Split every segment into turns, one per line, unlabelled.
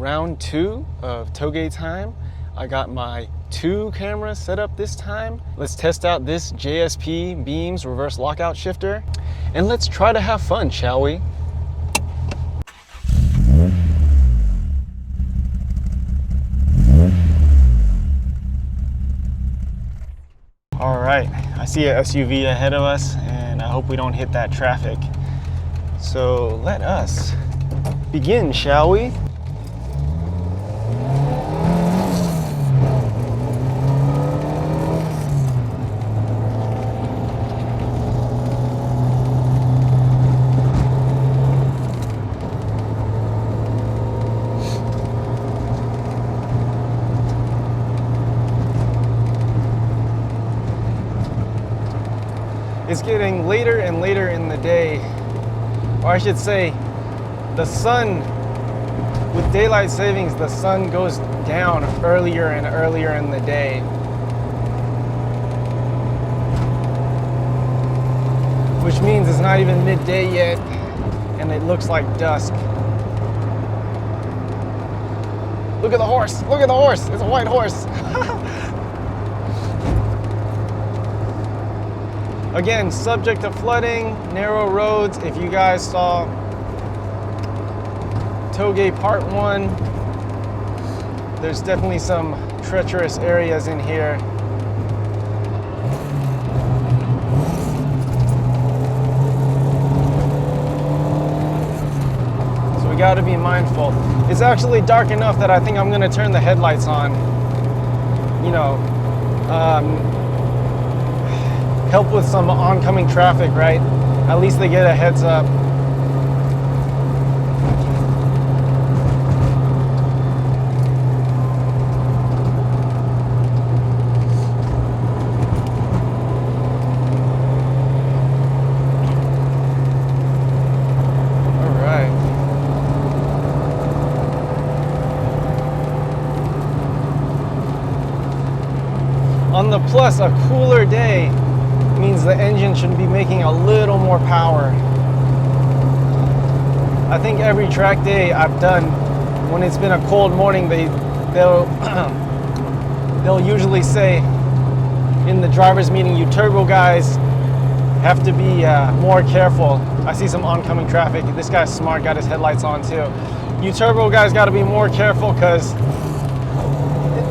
round 2 of TOUGE time. I got my 2 cameras set up this time. Let's test out this JSP Beams reverse lockout shifter and let's try to have fun, shall we? All right, I see an SUV ahead of us and I hope we don't hit that traffic. So let us begin, shall we? It's getting later and later in the day, or I should say, the sun, with daylight savings, the sun goes down earlier and earlier in the day. Which means it's not even midday yet, and it looks like dusk. Look at the horse, look at the horse, it's a white horse. Again, subject to flooding, narrow roads. If you guys saw TOUGE Part 1, there's definitely some treacherous areas in here. So we gotta be mindful. It's actually dark enough that I think I'm gonna turn the headlights on. You know, help with some oncoming traffic, right? At least they get a heads up. All right. On the plus, a cooler day means the engine should be making a little more power. I think every track day I've done, when it's been a cold morning, they'll usually say in the driver's meeting, you turbo guys have to be more careful. I see some oncoming traffic. This guy's smart, got his headlights on too. You turbo guys got to be more careful because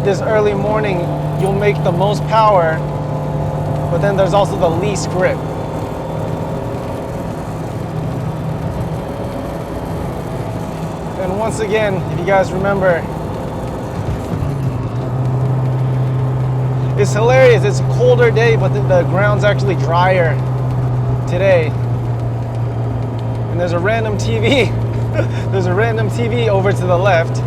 this early morning you'll make the most power, but then there's also the least grip. And once again, if you guys remember, it's hilarious. It's a colder day, but the ground's actually drier today. And there's a random TV. There's a random TV over to the left.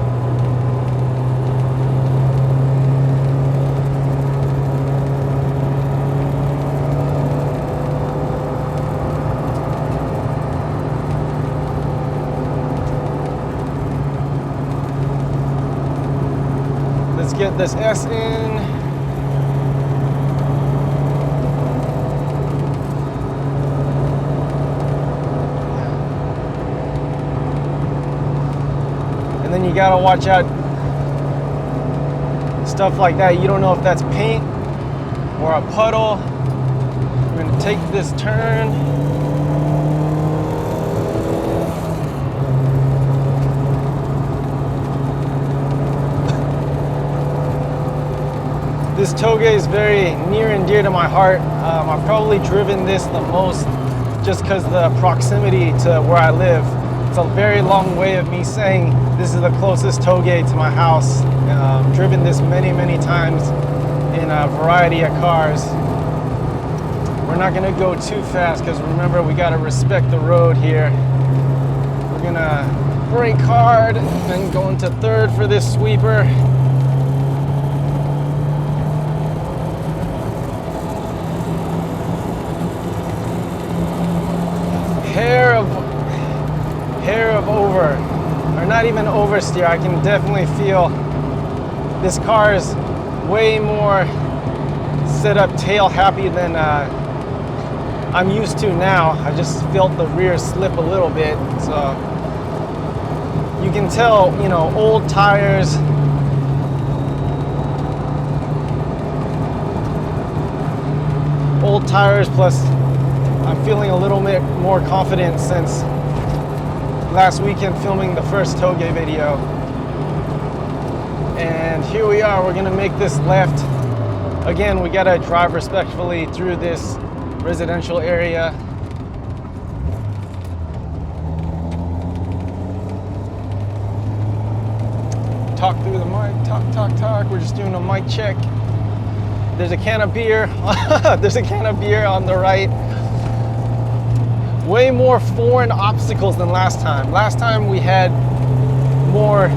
Let's get this S in. And then you gotta watch out. Stuff like that, you don't know if that's paint or a puddle. We're gonna take this turn. This TOUGE is very near and dear to my heart. I've probably driven this the most just because the proximity to where I live. It's a very long way of me saying this is the closest TOUGE to my house. Driven this many, many times in a variety of cars. We're not gonna go too fast because remember, we gotta respect the road here. We're gonna brake hard and go into third for this sweeper. Hair of over, or not even oversteer. I can definitely feel this car is way more set up tail happy than I'm used to now. I just felt the rear slip a little bit, so You can tell, you know, old tires. Old tires, plus I'm feeling a little bit more confident since last weekend filming the first TOUGE video. And here we are, we're gonna make this left. Again, we gotta drive respectfully through this residential area. Talk through the mic, talk. We're just doing a mic check. There's a can of beer. There's a can of beer on the right. Way more foreign obstacles than last time. Last time we had more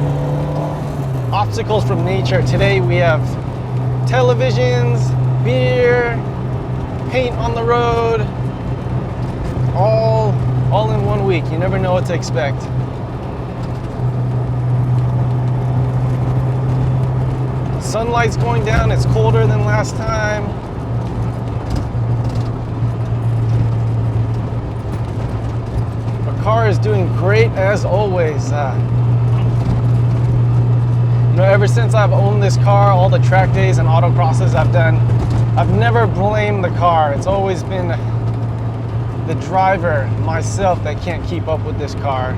obstacles from nature. Today we have televisions, beer, paint on the road, all in 1 week. You never know what to expect. Sunlight's going down, it's colder than last time. Our car is doing great as always. You know, ever since I've owned this car, all the track days and autocrosses I've done, I've never blamed the car. It's always been the driver, myself, that can't keep up with this car.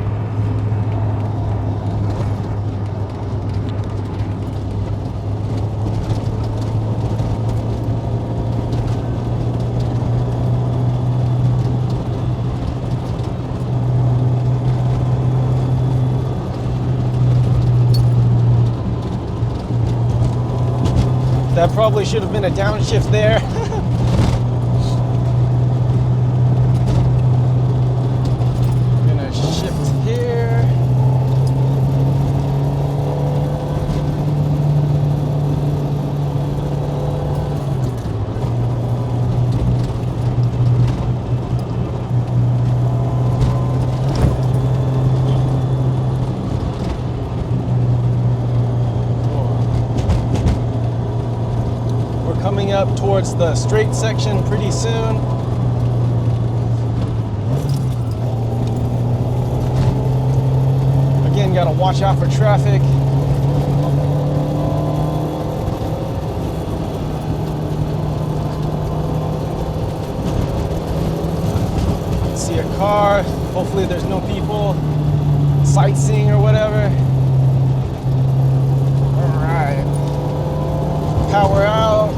That probably should have been a downshift there. I'm gonna shift here. Coming up towards the straight section pretty soon. Again, gotta watch out for traffic. See a car, hopefully there's no people sightseeing or whatever. All right, power out.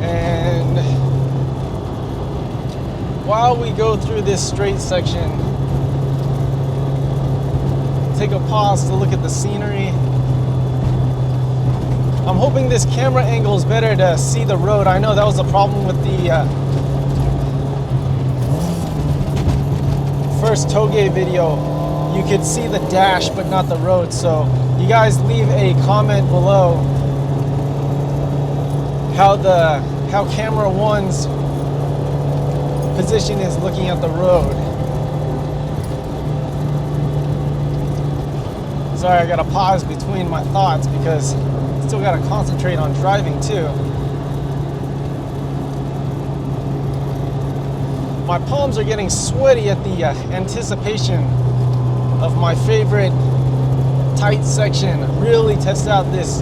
And while we go through this straight section, take a pause to look at the scenery. I'm hoping this camera angle is better to see the road. I know that was the problem with the first TOUGE video. You could see the dash but not the road. So you guys leave a comment below how camera one's position is looking at the road. Sorry, I gotta pause between my thoughts because I still gotta concentrate on driving too. My palms are getting sweaty at the anticipation of my favorite tight section. Really test out this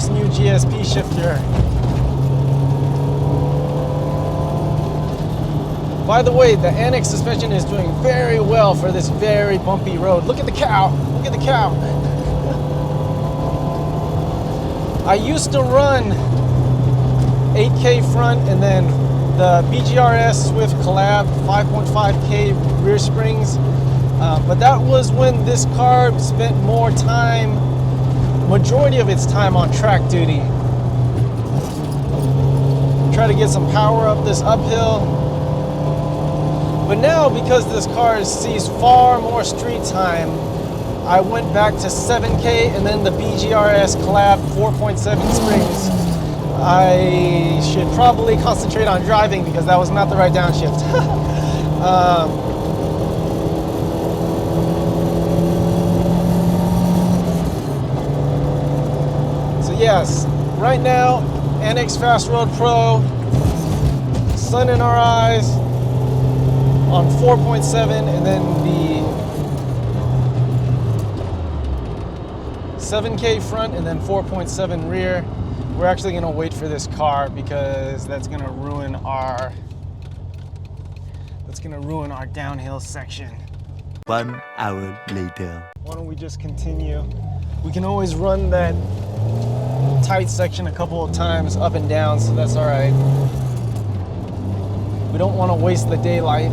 new GSP shifter. By the way, the Annex suspension is doing very well for this very bumpy road. Look at the cow, look at the cow. I used to run 8K front and then the BGRS Swift Collab 5.5K rear springs. But that was when this car spent more time, majority of its time on track duty. Try to get some power up this uphill. But now, because this car sees far more street time, I went back to 7K and then the BGRS Collab 4.7 springs. I should probably concentrate on driving because that was not the right downshift. So yes, right now, Annex Fast Road Pro, sun in our eyes. on 4.7, and then the 7K front and then 4.7 rear. We're actually gonna wait for this car because that's gonna ruin our downhill section.
1 hour later.
Why don't we just continue? We can always run that tight section a couple of times up and down, so that's all right. We don't want to waste the daylight.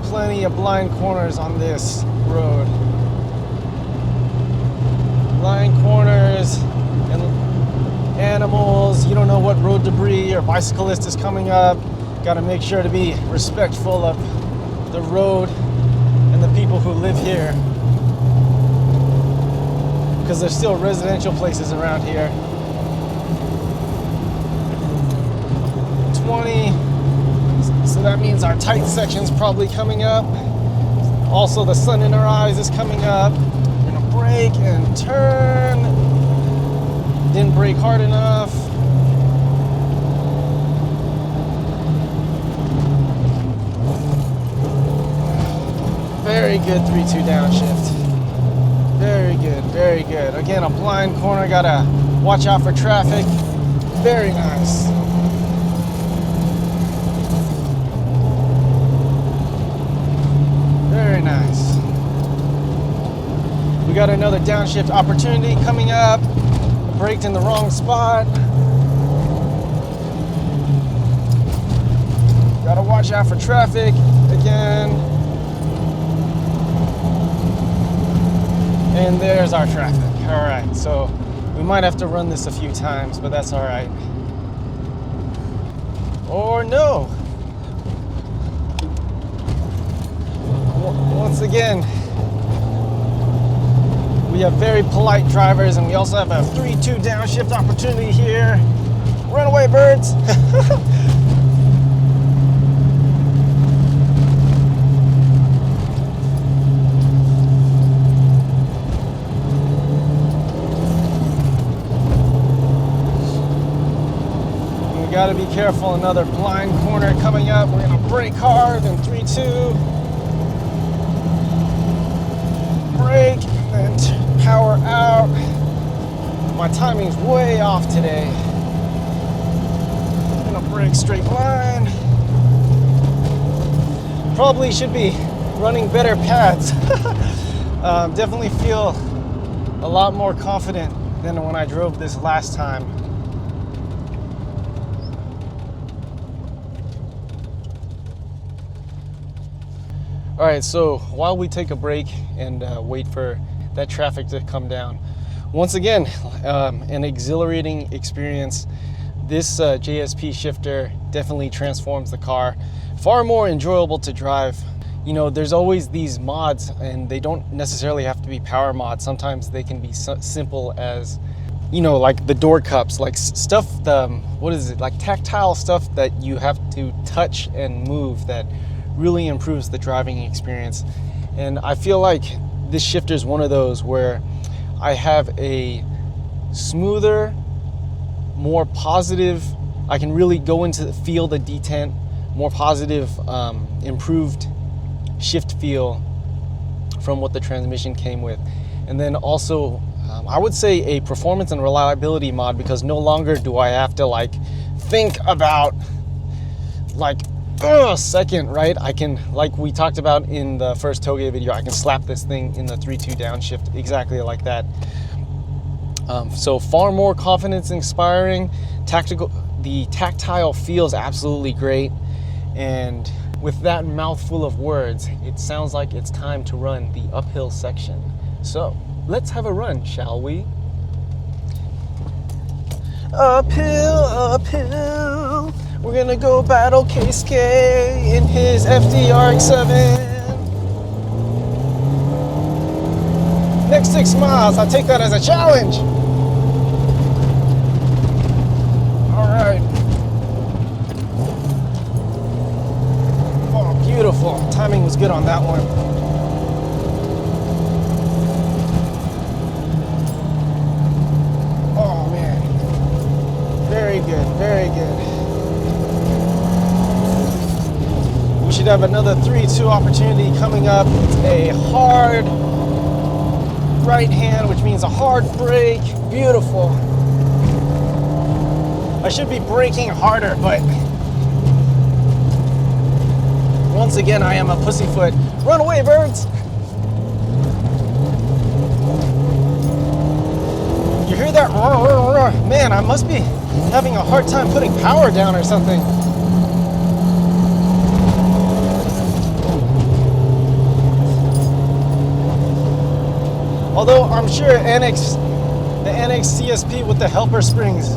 Plenty of blind corners on this road. Blind corners and animals. You don't know what road debris or bicyclist is coming up. Got to make sure to be respectful of the road and the people who live here, because there's still residential places around here. 20. So that means our tight section's probably coming up. Also, the sun in our eyes is coming up. We're gonna brake and turn. Didn't brake hard enough. Very good 3-2 downshift. Very good, very good. Again, a blind corner, gotta watch out for traffic. Very nice. Very nice. We got another downshift opportunity coming up. Braked in the wrong spot. Gotta watch out for traffic again. And there's our traffic. All right, so we might have to run this a few times, but that's all right. Or no. Once again, we have very polite drivers, and we also have a 3-2 downshift opportunity here. Run away, birds. We gotta be careful. Another blind corner coming up. We're gonna brake hard in 3-2. Brake and power out. My timing's way off today. I'm gonna brake straight line. Probably should be running better pads. Definitely feel a lot more confident than when I drove this last time. All right, so while we take a break and wait for that traffic to come down, once again, an exhilarating experience. This JSP shifter definitely transforms the car. Far more enjoyable to drive. You know, there's always these mods, and they don't necessarily have to be power mods. Sometimes they can be simple as, you know, like the door cups, like stuff, what is it, like tactile stuff that you have to touch and move that really improves the driving experience. And I feel like this shifter is one of those where I have a smoother, more positive, I can really go into feel the detent, more positive, improved shift feel from what the transmission came with. And then also, I would say a performance and reliability mod, because no longer do I have to like think about like second, right? I can, like we talked about in the first TOUGE video, I can slap this thing in the 3-2 downshift exactly like that. So far more confidence inspiring. The tactile feels absolutely great. And with that mouthful of words, it sounds like it's time to run the uphill section. So let's have a run, shall we? Uphill, uphill. We're gonna go battle KSK in his FDRX7. Next 6 miles, I take that as a challenge. All right. Oh, beautiful. Timing was good on that one. Very good. We should have another 3-2 opportunity coming up. It's a hard right hand, which means a hard brake. Beautiful. I should be braking harder, but once again, I am a pussyfoot. Run away, birds! You hear that? Man, I must be having a hard time putting power down or something. Although I'm sure the NX CSP with the helper springs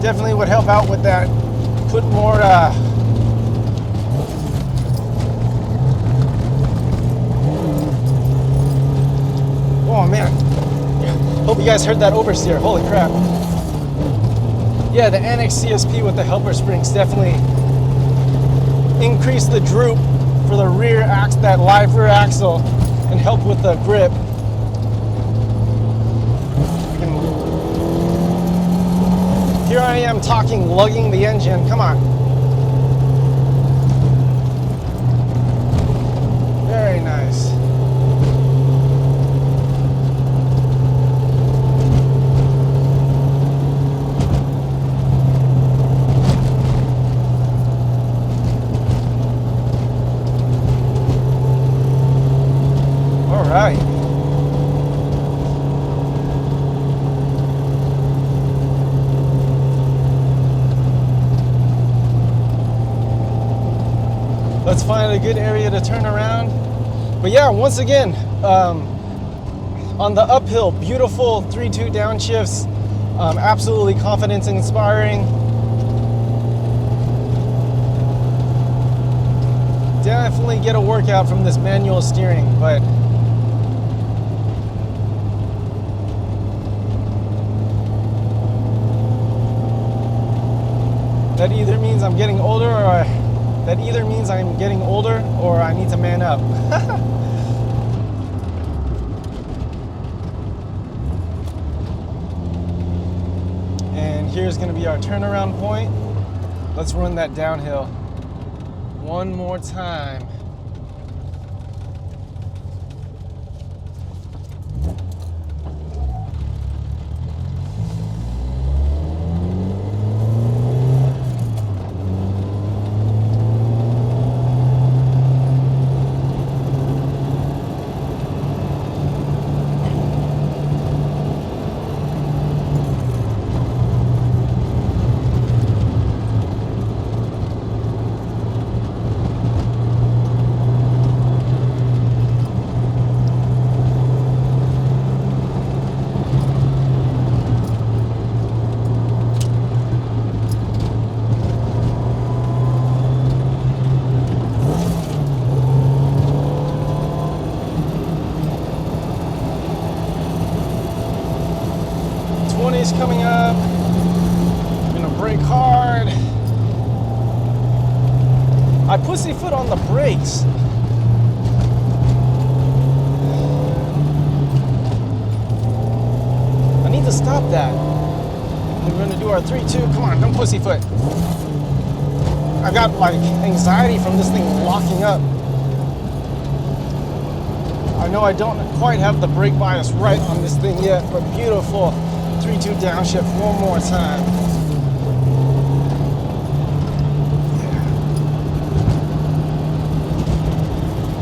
definitely would help out with that. Put more oh man. Hope you guys heard that oversteer. Holy crap. Yeah, the NX CSP with the helper springs definitely increase the droop for the rear axle, that live rear axle, and help with the grip. Here I am talking, lugging the engine. Come on. Very nice. All right. Let's find a good area to turn around. But yeah, once again, on the uphill, beautiful 3-2 downshifts, absolutely confidence inspiring. Definitely get a workout from this manual steering, but that either means I'm getting older or I need to man up. And here's going to be our turnaround point. Let's run that downhill one more time. Coming up. I'm gonna brake hard. I pussyfoot on the brakes. I need to stop that. We're gonna do our 3-2. Come on, don't pussyfoot. I got like anxiety from this thing locking up. I know I don't quite have the brake bias right on this thing yet, but beautiful. 3-2 downshift one more time.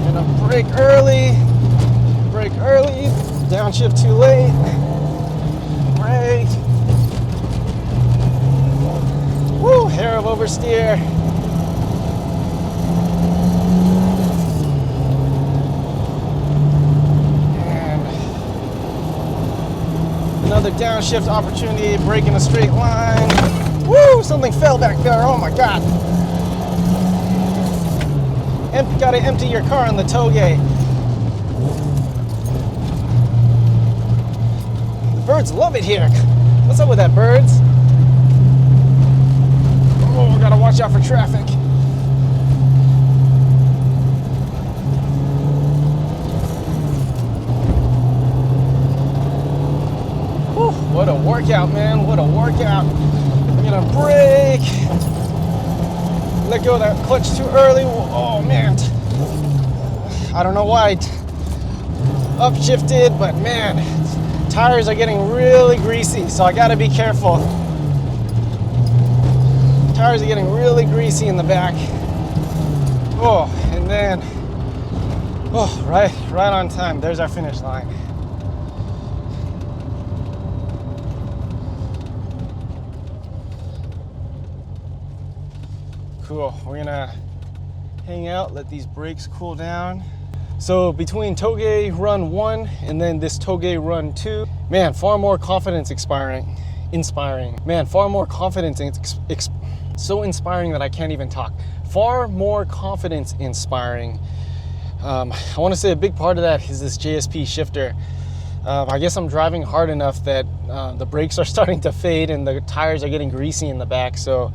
Gonna brake early, downshift too late, brake. Woo, hair of oversteer. Another downshift opportunity, brake in a straight line. Woo, something fell back there, oh my God. Gotta empty your car on the TOUGE. The birds love it here. What's up with that, birds? Oh, gotta watch out for traffic. What a workout, man. What a workout. I'm Gonna brake. Let go of that clutch too early. Oh man. I don't know why. Upshifted, but man, tires are getting really greasy, so I gotta be careful. Tires are getting really greasy in the back. Oh, and then, oh, right on time. There's our finish line. Cool, we're gonna hang out, let these brakes cool down. So between TOUGE run 1 and then this TOUGE run 2, man, far more confidence inspiring. Man, far more confidence, so inspiring that I can't even talk. Far more confidence inspiring. I wanna say a big part of that is this JSP shifter. I guess I'm driving hard enough that the brakes are starting to fade and the tires are getting greasy in the back. So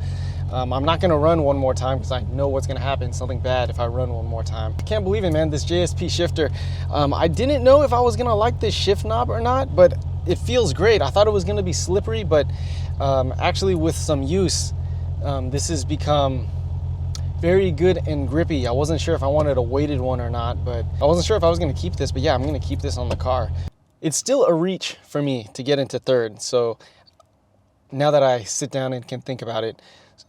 I'm not gonna run one more time because I know what's gonna happen, something bad if I run one more time. I can't believe it, man, this JSP shifter. I didn't know if I was gonna like this shift knob or not, but it feels great. I thought it was gonna be slippery, but actually with some use, this has become very good and grippy. I wasn't sure if I wanted a weighted one or not, but I wasn't sure if I was gonna keep this, but yeah, I'm gonna keep this on the car. It's still a reach for me to get into third, so now that I sit down and can think about it,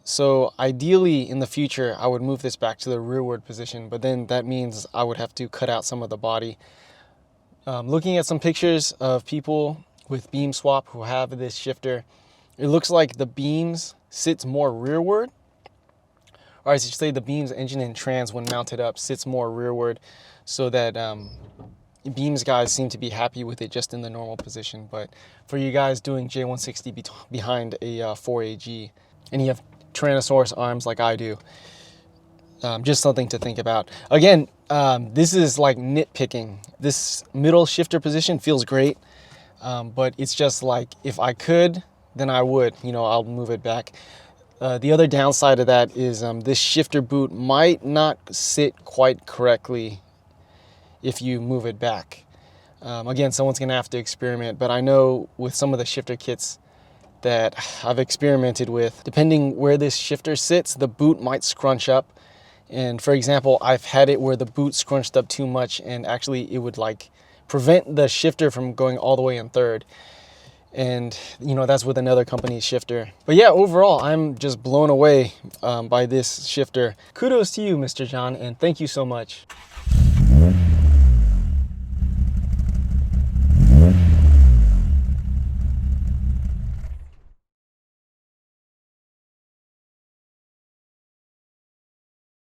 so ideally in the future, I would move this back to the rearward position, but then that means I would have to cut out some of the body. Looking at some pictures of people with beam swap who have this shifter, it looks like the beams sits more rearward, or I should say the beams, engine, and trans when mounted up sits more rearward, so that beams guys seem to be happy with it just in the normal position. But for you guys doing J160 behind a 4AG, and you have Tyrannosaurus arms like I do, just something to think about. Again, this is like nitpicking. This middle shifter position feels great, but it's just like, if I could, then I would, I'll move it back. The other downside of that is this shifter boot might not sit quite correctly if you move it back. Again, someone's gonna have to experiment, but I know with some of the shifter kits that I've experimented with, depending where this shifter sits, the boot might scrunch up. And for example, I've had it where the boot scrunched up too much and actually it would like prevent the shifter from going all the way in third. And that's with another company's shifter. But yeah, overall, I'm just blown away by this shifter. Kudos to you, Mr. John, and thank you so much.